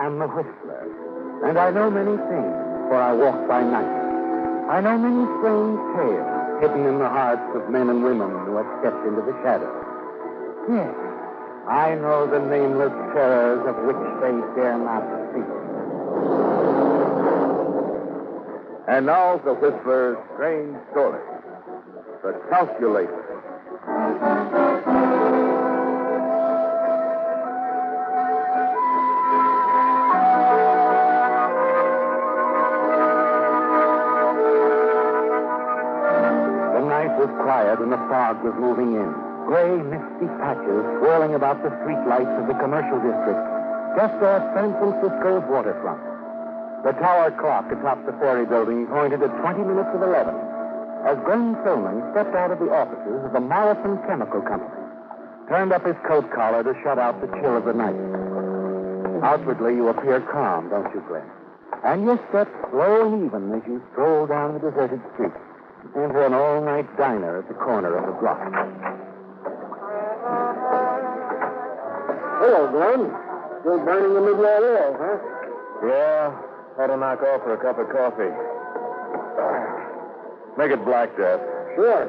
am the Whistler, and I know many things, for I walk by night. I know many strange tales hidden in the hearts of men and women who have stepped into the shadows. Yes, I know the nameless terrors of which they dare not speak. And now the Whistler's strange story. The Calculator. Was quiet and the fog was moving in. Gray, misty patches swirling about the streetlights of the commercial district, just off San Francisco's waterfront. The tower clock atop the ferry building pointed at 20 minutes of 11 as Glen Philman stepped out of the offices of the Marathon Chemical Company, turned up his coat collar to shut out the chill of the night. Outwardly, you appear calm, don't you, Glen? And your steps slow and even as you stroll down the deserted street. Into an all-night diner at the corner of the block. Hello, Glen. Still burning the midnight oil, huh? Yeah, had to knock off for a cup of coffee. Make it black, Jeff. Sure.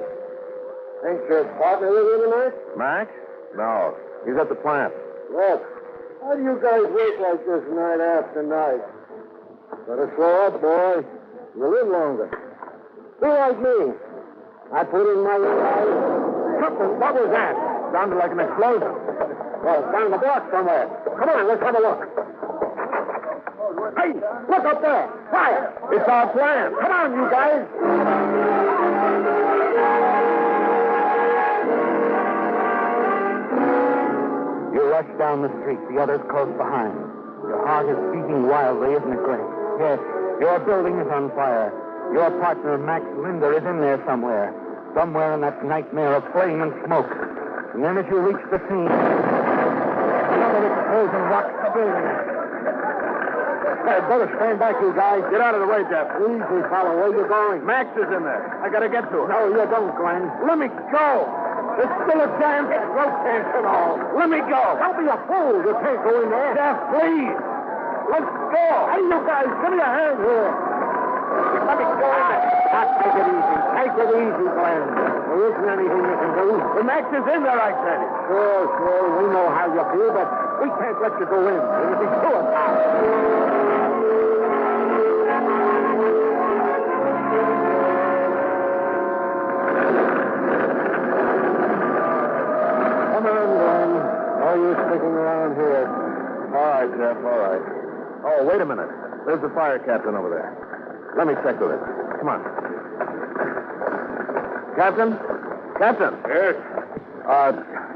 Ain't your partner with you tonight? Max? No, he's at the plant. Look, how do you guys work like this night after night? Better slow up, boy. You live longer. Be like me. I put in my something. What was that? Sounded like an explosion. Well, it's down the block somewhere. Come on, let's have a look. Hey, look up there. Fire. It's our plant. Come on, you guys. You rush down the street, the others close behind. Your heart is beating wildly, isn't it, Gray? Yes, your building is on fire. Your partner, Max Lindman, is in there somewhere. Somewhere in that nightmare of flame and smoke. And then as you reach the scene, another explosion rocks the building. Hey, better stand back, you guys. Get out of the way, Jeff. Easy, fellow. Where you going? Max is in there. I gotta get to him. No, you don't, Glenn. Let me go. There's still a chance. No chance at all. Let me go. Don't be a fool. You can't go in there. Jeff, please. Let's go. Hey, you guys, give me a hand here. Let me go in there. Now, take it easy. Take it easy, Glenn. There isn't anything you can do. The Max is in there, I said it. Sure. We know how you feel, but we can't let you go in. It'll be suicide. Come on, Glenn. No use sticking around here. All right, Jeff, all right. Oh, wait a minute. There's the fire captain over there. Let me check with him. Come on. Captain? Captain? Yes?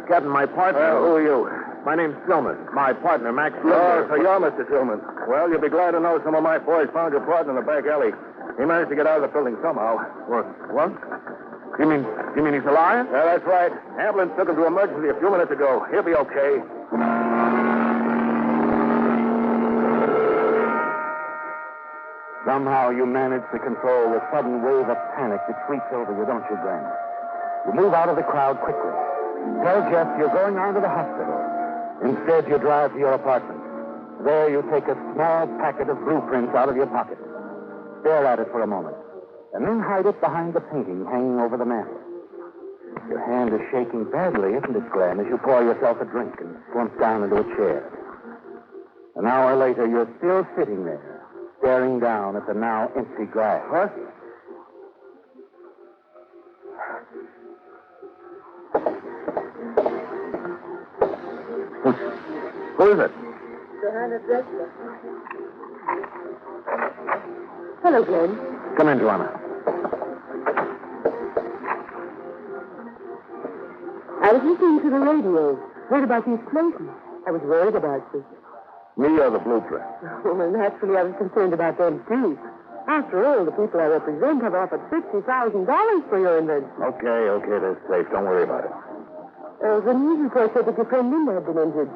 Captain, my partner... Who are you? My name's Philman. My partner, Max Oh, Lindman. so you're Mr. Tillman. Well, you'll be glad to know some of my boys found your partner in the back alley. He managed to get out of the building somehow. What? You mean he's alive? Yeah, that's right. Ambulance took him to emergency a few minutes ago. He'll be okay. Somehow you manage to control the sudden wave of panic that sweeps over you, don't you, Glenn? You move out of the crowd quickly. Tell Jeff you're going on to the hospital. Instead, you drive to your apartment. There you take a small packet of blueprints out of your pocket. Stare at it for a moment, and then hide it behind the painting hanging over the mantel. Your hand is shaking badly, isn't it, Glenn, as you pour yourself a drink and slump down into a chair. An hour later, you're still sitting there, staring down at the now empty glass. What? Who is it? Johanna Drexler. Hello, Glenn. Come in, Joanna. I was listening to the radio. Heard about the explosion. I was worried about you. Me or the blueprint? Oh, well, naturally, I was concerned about them, too. After all, the people I represent have offered $50,000 for your invention. Okay, that's safe. Don't worry about it. The news report said that your friend Linda had been injured.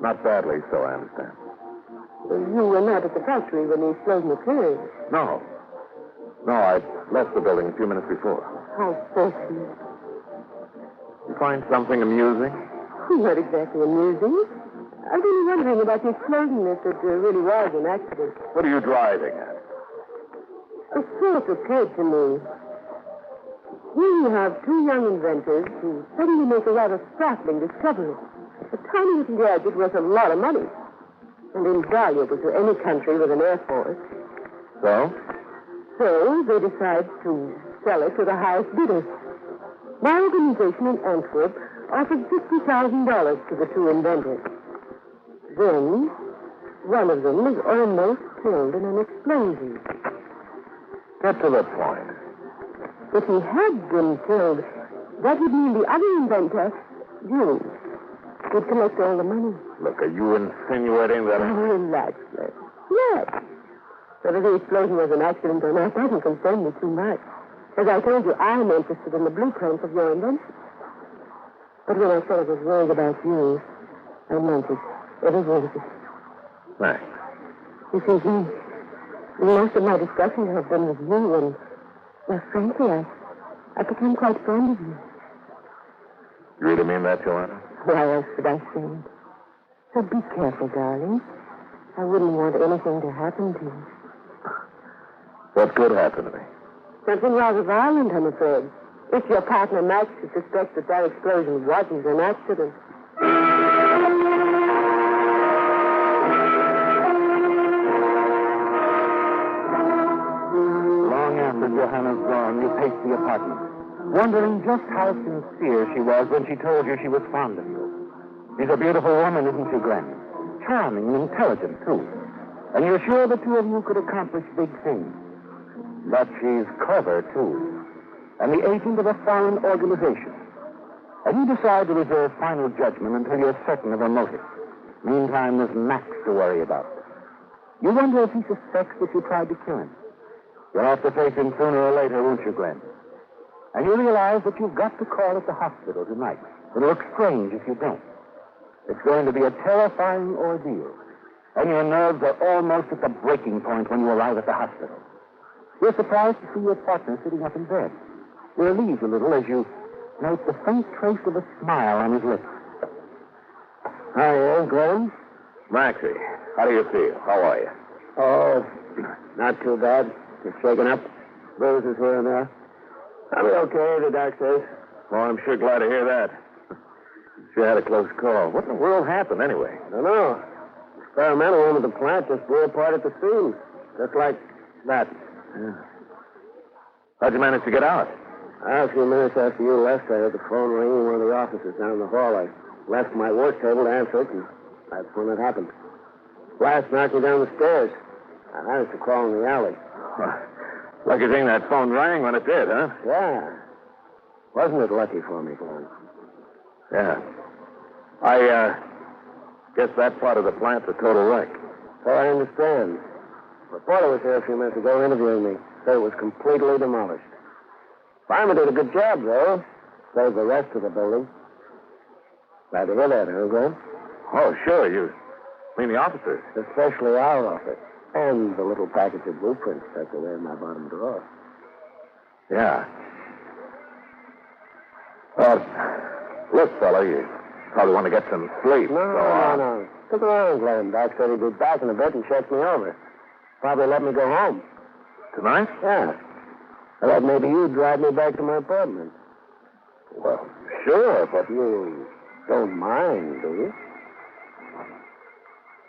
Not badly, so I understand. You were not at the factory when the explosion occurred. No, I left the building a few minutes before. How fortunate. You find something amusing? Not exactly amusing. I've been wondering about the explosion if it really was an accident. What are you driving at? A thought occurred to me. Here you have two young inventors who suddenly make a rather startling discovery. A tiny little gadget worth a lot of money. And invaluable to any country with an air force. So? So they decide to sell it to the highest bidder. My organization in Antwerp offered $50,000 to the two inventors. Then, one of them was almost killed in an explosion. Get to the point. If he had been killed, that would mean the other inventor, you, would collect all the money. Look, are you insinuating that... Oh, relax, Les. Yes. Whether the explosion was an accident or not doesn't concern me too much. As I told you, I'm interested in the blueprints of your invention. But when I said I was worried about you, I meant it. Every word of it. Thanks. You see, most of my discussions have been with you, and, well, frankly, I became quite fond of you. You really mean that, Joanna? Why else would I say it? So be careful, darling. I wouldn't want anything to happen to you. What could happen to me? Something rather violent, I'm afraid. If your partner, Max, should suspect that explosion wasn't an accident. Long after Johanna's gone, you paced the apartment, wondering just how sincere she was when she told you she was fond of you. She's a beautiful woman, isn't she, Glen? Charming and intelligent, too. And you're sure the two of you could accomplish big things. But she's clever, too. And the agent of a foreign organization. And you decide to reserve final judgment until you're certain of her motive. Meantime, there's Max to worry about. You wonder if he suspects that you tried to kill him. You'll have to face him sooner or later, won't you, Glen? And you realize that you've got to call at the hospital tonight. It'll look strange if you don't. It's going to be a terrifying ordeal. And your nerves are almost at the breaking point when you arrive at the hospital. You're surprised to see your partner sitting up in bed. You're relieved a little as you note the faint trace of a smile on his lips. Hi, Glen. Maxie, how do you feel? How are you? Oh, not too bad. Just shaken up. Bruises here and there. I'll be okay, the doc says. Well, I'm sure glad to hear that. Sure had a close call. What in the world happened, anyway? I don't know. Experimental one of the plant just blew apart at the seams. Just like that. Yeah. How'd you manage to get out? A few minutes after you left, I heard the phone ring in one of the offices down the hall. I left my work table to answer it, and that's when it happened. Blast knocked me down the stairs. I managed to crawl in the alley. Lucky thing that phone rang when it did, huh? Yeah. Wasn't it lucky for me, Glen? Yeah. I guess that part of the plant's a total wreck. So I understand. The reporter was here a few minutes ago interviewing me. Said it was completely demolished. Fireman did a good job, though. Saved the rest of the building. Glad to hear that, huh, Glen? Oh, sure. You mean the officers? Especially our office. And the little package of blueprints tucked away in my bottom drawer. Yeah. Well, look, fella, you probably want to get some sleep. No. Stick around, Glen. Doc said he'd be back in a bit and check me over. Probably let me go home. Tonight? Yeah. I thought maybe you'd drive me back to my apartment. Well, sure, but... You don't mind, do you?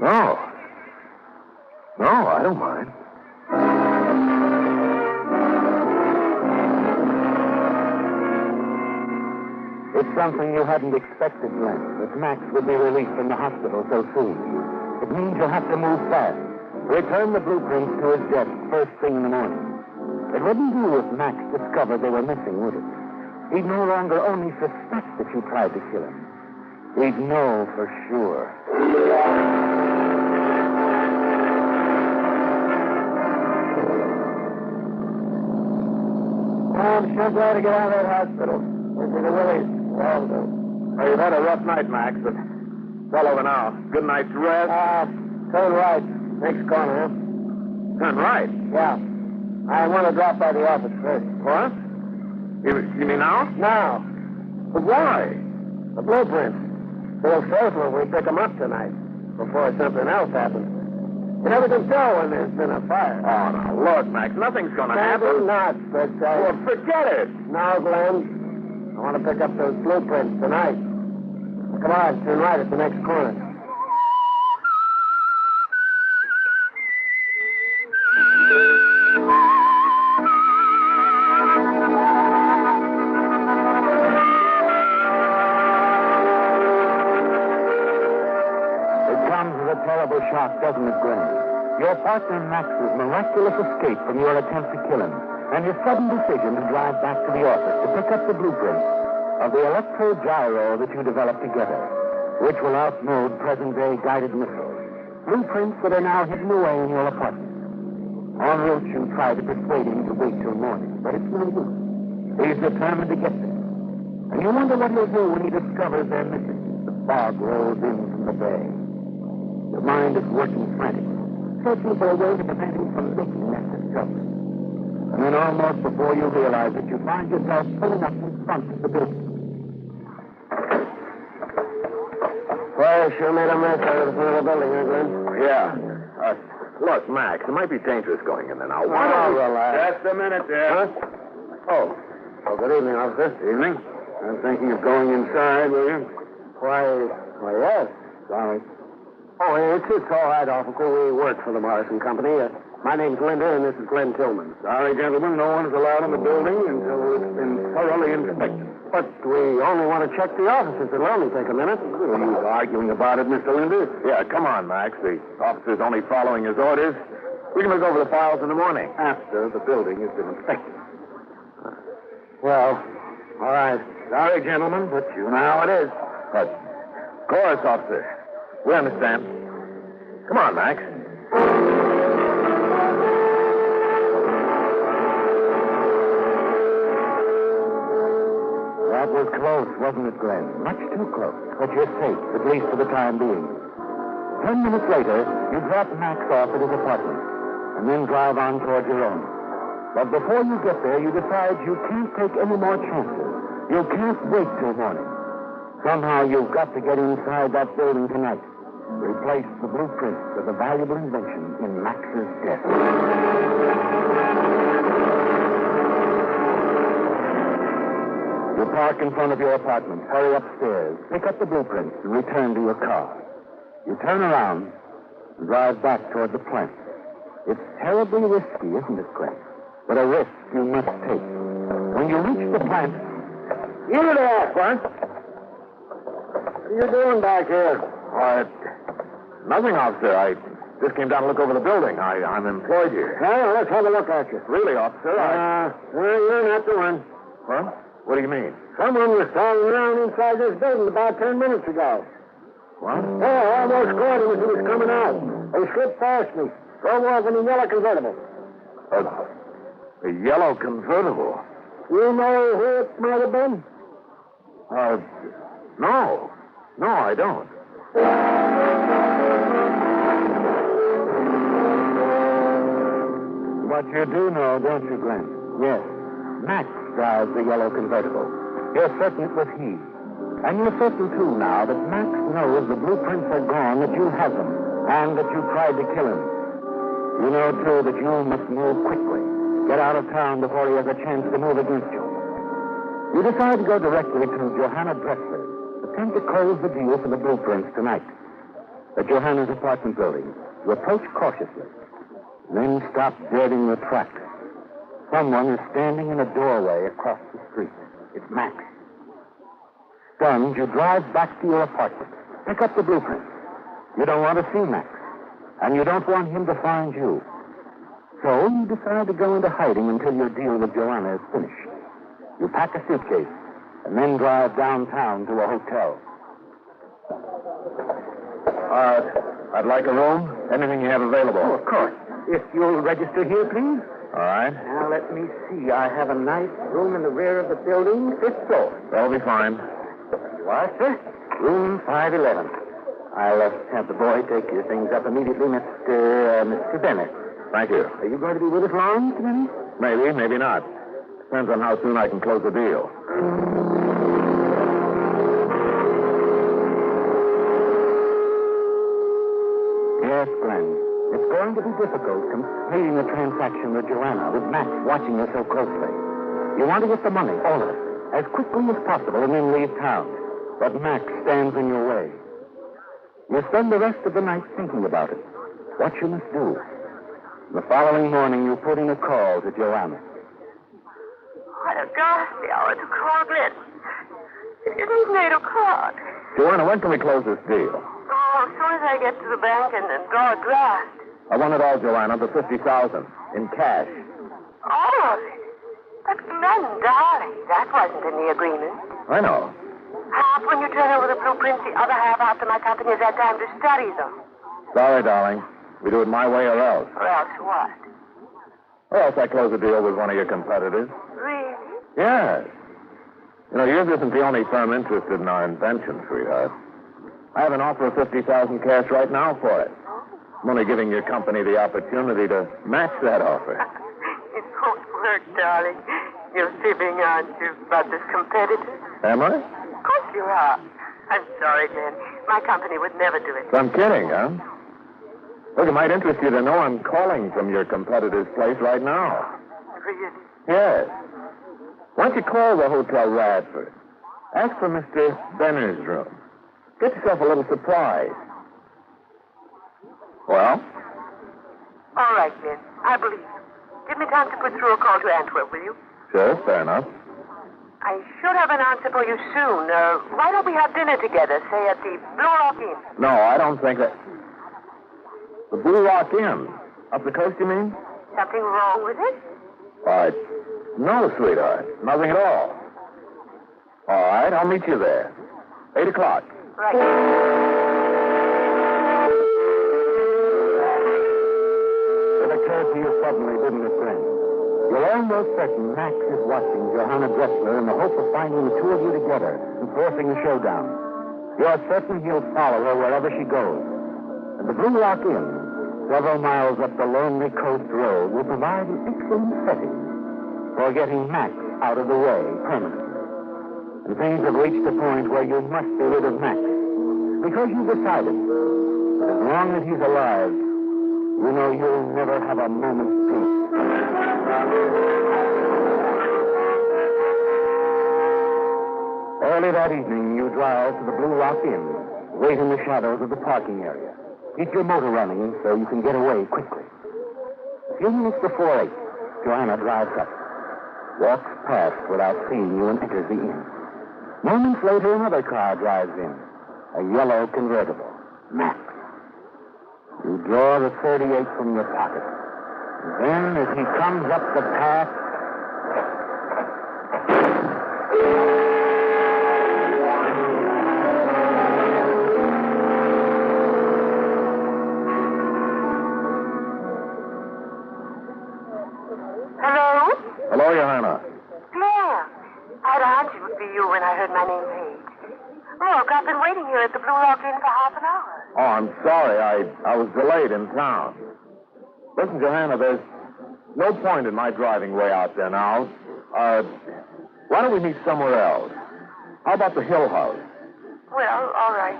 No. No, I don't mind. It's something you hadn't expected, Glen, that Max would be released from the hospital so soon. It means you'll have to move fast. Return the blueprints to his desk first thing in the morning. It wouldn't do if Max discovered they were missing, would it? He'd no longer only suspect that you tried to kill him. He'd know for sure. I'm sure glad to get out of that hospital. This is the Willies. Well, you've had a rough night, Max, but it's all over now. Good night's rest. Turn right. Next corner, huh? Turn right. Yeah. I want to drop by the office first. What? You mean now? Now. But why? The blueprints. Feel safer if we pick them up tonight. before something else happens. You never can tell when there's been a fire. Oh, now, look, Max, nothing's going to Maybe happen. not, but... Well, forget it. No, Glenn. I want to pick up those blueprints tonight. Come on, turn right at the next corner. A terrible shock, doesn't it, Glenn? Your partner Max's miraculous escape from your attempt to kill him, and his sudden decision to drive back to the office to pick up the blueprints of the electro-gyro that you developed together, which will outmode present-day guided missiles. Blueprints that are now hidden away in your apartment. En route, you try to persuade him to wait till morning, but it's no use. He's determined to get there. And you wonder what he'll do when he discovers they're missing. The fog rolls in from the bay. Your mind is working frantically, searching for a way to prevent him from making that discovery. And then almost before you realize it, you find yourself pulling up in front of the building. Well, sure made a mess out of the front of the building, huh, Glenn? Yeah. Look, Max, it might be dangerous going in there now. Why Oh, don't we... relax. Just a minute there. Huh? Oh, good evening, officer. Evening. I'm thinking of going inside, will you? Why, yes. Sorry. Oh, it's all right, officer. We work for the Morrison Company. My name's Linda, and this is Glen Philman. Sorry, gentlemen, no one's allowed in the building until it's been thoroughly inspected. But we only want to check the offices. It'll only take a minute. Are you arguing about it, Mr. Linda? Yeah, come on, Max. The officer's only following his orders. We can look over the files in the morning. After the building has been inspected. Well, all right. Sorry, gentlemen, but you know how it is. But, of course, officer. We understand. Come on, Max. That was close, wasn't it, Glenn? Much too close. But you're safe, at least for the time being. 10 minutes later, you drop Max off at his apartment, and then drive on toward your own. But before you get there, you decide you can't take any more chances. You can't wait till morning. Somehow you've got to get inside that building tonight. Replace the blueprints of the valuable invention in Max's desk. You park in front of your apartment, hurry upstairs, pick up the blueprints, and return to your car. You turn around and drive back toward the plant. It's terribly risky, isn't it, Glenn? But a risk you must take. When you reach the plant... You there, Frank. What are you doing back here? Nothing, officer. I just came down to look over the building. I'm employed here. Well, let's have a look at you. Really, officer? You're not the one. What? What do you mean? Someone was crawling around inside this building about 10 minutes ago. What? Oh, I almost caught him as he was coming out. They slipped past me. Drove off in a yellow convertible. A yellow convertible? You know who it might have been? No. No, I don't. But you do know, don't you, Glenn? Yes. Max drives the yellow convertible. You're certain it was he. And you're certain, too, now, that Max knows the blueprints are gone, that you have them, and that you tried to kill him. You know, too, that you must move quickly. Get out of town before he has a chance to move against you. You decide to go directly to Johanna Dressler's. Attempt to close the deal for the blueprints tonight. At Johanna's apartment building, you approach cautiously. Then stop dead in your tracks. Someone is standing in a doorway across the street. It's Max. Stunned, you drive back to your apartment. Pick up the blueprints. You don't want to see Max. And you don't want him to find you. So you decide to go into hiding until your deal with Johanna is finished. You pack a suitcase and then drive downtown to a hotel. I'd like a room. Anything you have available. Oh, of course. If you'll register here, please. All right. Now, let me see. I have a nice room in the rear of the building, 5th floor. That'll be fine. You are, sir? Room 511. I'll have the boy take your things up immediately, Mr. Bennett. Thank you. Are you going to be with us long, Mr. Bennett? Maybe, maybe not. Depends on how soon I can close the deal. Yes, Glenn. It's going to be difficult completing the transaction with Joanna, with Max watching her so closely. You want to get the money, all of it, as quickly as possible and then leave town. But Max stands in your way. You spend the rest of the night thinking about it, what you must do. The following morning, you put in a call to Joanna. What a ghastly hour to call Glen. It isn't 8 o'clock. Joanna, when can we close this deal? Oh, as soon as I get to the bank and draw a draft. I want it all, Joanna, the $50,000 in cash. All of it? But Glen, darling, that wasn't in the agreement. I know. Half when you turn over the blueprints, the other half after my company has had time to study them. Sorry, darling. We do it my way or else. Or else what? Or else I close a deal with one of your competitors. Really? Yes. You know, yours isn't the only firm interested in our invention, sweetheart. I have an offer of $50,000 cash right now for it. I'm only giving your company the opportunity to match that offer. It won't work, darling. You're fibbing, aren't you, about this competitor? Am I? Of course you are. I'm sorry, Glen. My company would never do it. So I'm kidding, huh? Look, it might interest you to know I'm calling from your competitor's place right now. Really? Yes. Why don't you call the Hotel Radford? Ask for Mr. Benner's room. Get yourself a little surprise. Well? All right, Glen. I believe you. Give me time to put through a call to Antwerp, will you? Sure, fair enough. I should have an answer for you soon. Why don't we have dinner together, say at the Blue Rock Inn? No, I don't think that... The Blue Rock Inn. Up the coast, you mean? Something wrong with it? No, sweetheart. Nothing at all. All right, I'll meet you there. 8 o'clock. Right. It occurred to you suddenly, didn't it, Glenn? You're almost certain Max is watching Johanna Dressler in the hope of finding the two of you together and forcing a showdown. You're certain he'll follow her wherever she goes. And the Blue Rock Inn, several miles up the lonely coast road, will provide an excellent setting for getting Max out of the way permanently. And things have reached a point where you must be rid of Max. Because you've decided that as long as he's alive, you know you'll never have a moment's peace. Early that evening, you drive to the Blue Rock Inn, wait in the shadows of the parking area. Keep your motor running so you can get away quickly. A few minutes before 8, Joanna drives up, walks past without seeing you and enters the inn. Moments later, another car drives in, a yellow convertible, Max. You draw the .38 from your pocket. Then, as he comes up the path... Hello? Hello, Johanna. Claire. I'd hunch it would be you when I heard my name paged. Look, I've been waiting here at the Blue Rock Inn for half an hour. Oh, I'm sorry. I was delayed in town. Listen, Johanna, there's no point in my driving way out there now. Why don't we meet somewhere else? How about the Hill House? Well, all right.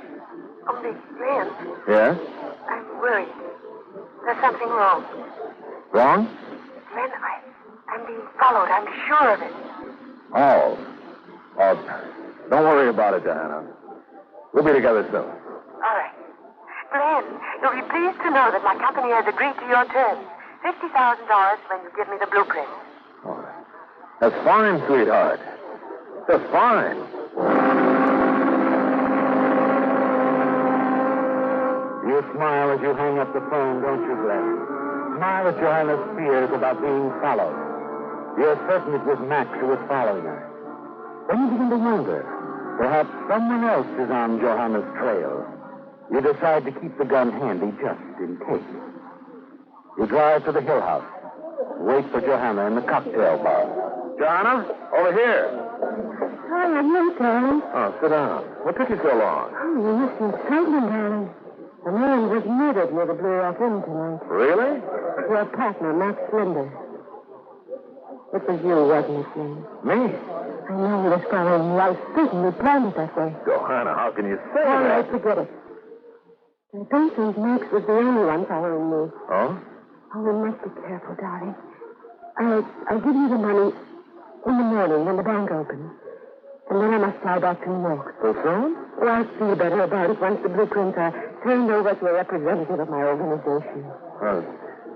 Only, Glen, Yes? I'm worried. There's something wrong. Wrong? Glen, I'm being followed. I'm sure of it. Oh. Don't worry about it, Johanna. We'll be together soon. All right. Glen, you'll be pleased to know that my company has agreed to your terms. $50,000 when you give me the blueprint. All right. That's fine, sweetheart. That's fine. You smile as you hang up the phone, don't you, Glenn? Smile at Johanna's fears about being followed. You're certain it was Max who was following her. Then you begin to wonder. Perhaps someone else is on Johanna's trail. You decide to keep the gun handy just in case. You drive to the Hill House. Wait for Johanna in the cocktail bar. Johanna, over here. Hi, I'm late, darling. Oh, sit down. What took you so long? Oh, you must be excitement, darling. The man was murdered near the Blue Rock Inn tonight. Really? Your partner, Max Lindman. It was you, wasn't it, Glen? Me? I know he was following you. I certainly planned it that way. Johanna, how can you say All that? right, forget it. I don't think Max was the only one following me. Oh? Oh, we must be careful, darling. I'll give you the money in the morning when the bank opens. And then I must fly back to New York. So soon? Oh, I'll feel better about it once the blueprints are turned over to a representative of my organization.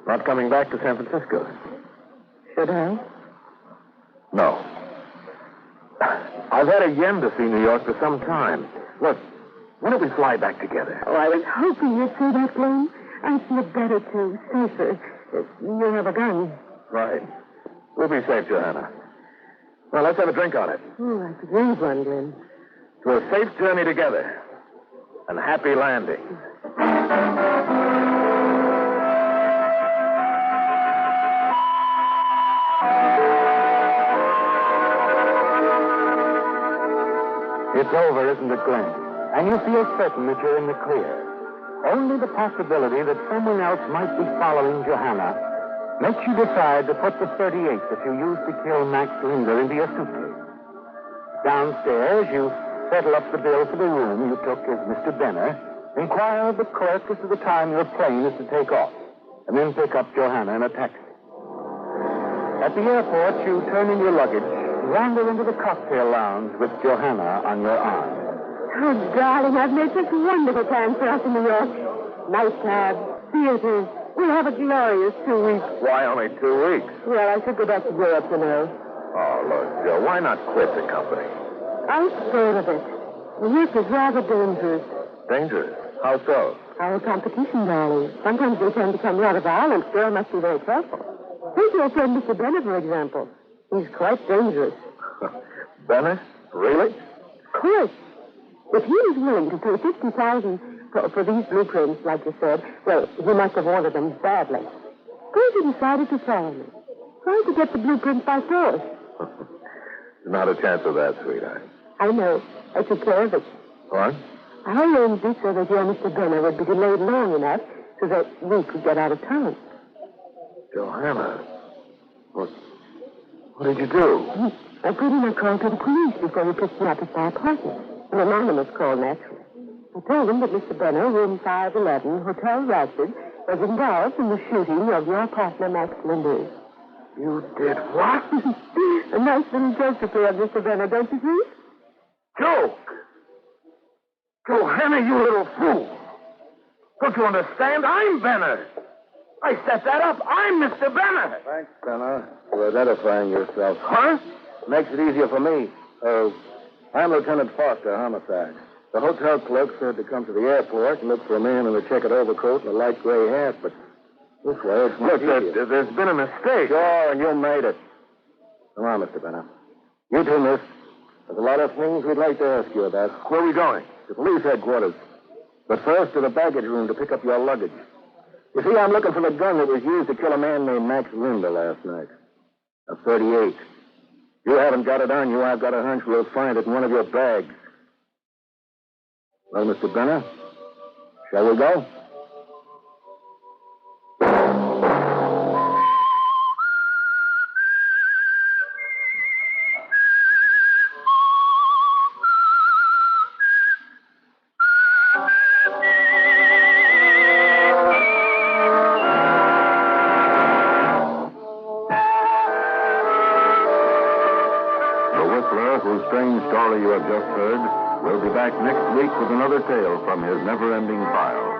Not coming back to San Francisco? Should I? No. I've had a yen to see New York for some time. Look, why don't we fly back together? Oh, I was hoping you'd say that, Glen. I feel better, too. Safer. You have a gun. Right. We'll be safe, Johanna. Well, let's have a drink on it. Oh, I could use one, Glen. To a safe journey together. And happy landing. It's over, isn't it, Glen? And you feel certain that you're in the clear. Only the possibility that someone else might be following Johanna makes you decide to put the .38 that you used to kill Max Lindman into your suitcase. Downstairs, you settle up the bill for the room you took as Mr. Benner, inquire of the clerk as to the time your plane is to take off, and then pick up Johanna in a taxi. At the airport, you turn in your luggage and wander into the cocktail lounge with Johanna on your arm. Oh, darling, I've made such wonderful plans for us in New York. Nightclubs, theaters. We'll have a glorious 2 weeks. Why only 2 weeks? Well, I should go back to Europe, you know. Oh, look, Joe, why not quit the company? I'm scared of it. The work is rather dangerous. Dangerous? How so? Our competition, darling. Sometimes they tend to become rather violent. Girl must be very careful. Take your friend Mr. Benner, for example. He's quite dangerous. Benner? Really? Of course. If he was willing to pay $50,000 for these blueprints, like you said, well, he must have wanted them badly. Suppose he decided to follow me. Trying to get the blueprints by force. Not a chance of that, sweetheart. I know. I took care of it. What? I arranged it so that your Mr. Benner would be delayed long enough so that we could get out of town. Johanna, what did you do? I put in a call to the police before he picked me up at my apartment. An anonymous call, naturally. I told them that Mr. Benner, room 511, Hotel Radford, was involved in the shooting of your partner, Max Lindman. You did what? A nice little joke to play on Mr. Benner, don't you think? Joke? Johanna, you little fool. Don't you understand? I'm Benner. I set that up. I'm Mr. Benner. Thanks, Benner, for identifying yourself. Huh? Makes it easier for me. I'm Lieutenant Foster, homicide. The hotel clerk said to come to the airport and look for a man in a checkered overcoat and a light gray hat, but this way it's much easier. There's been a mistake. Sure, and you made it. Come on, Mr. Benner. You too, miss. There's a lot of things we'd like to ask you about. Where are we going? To police headquarters. But first to the baggage room to pick up your luggage. You see, I'm looking for the gun that was used to kill a man named Max Lindman last night. A .38. You haven't got it on you. I've got a hunch we'll find it in one of your bags. Well, Mr. Benner, shall we go? Whose strange story you have just heard, will be back next week with another tale from his never-ending file.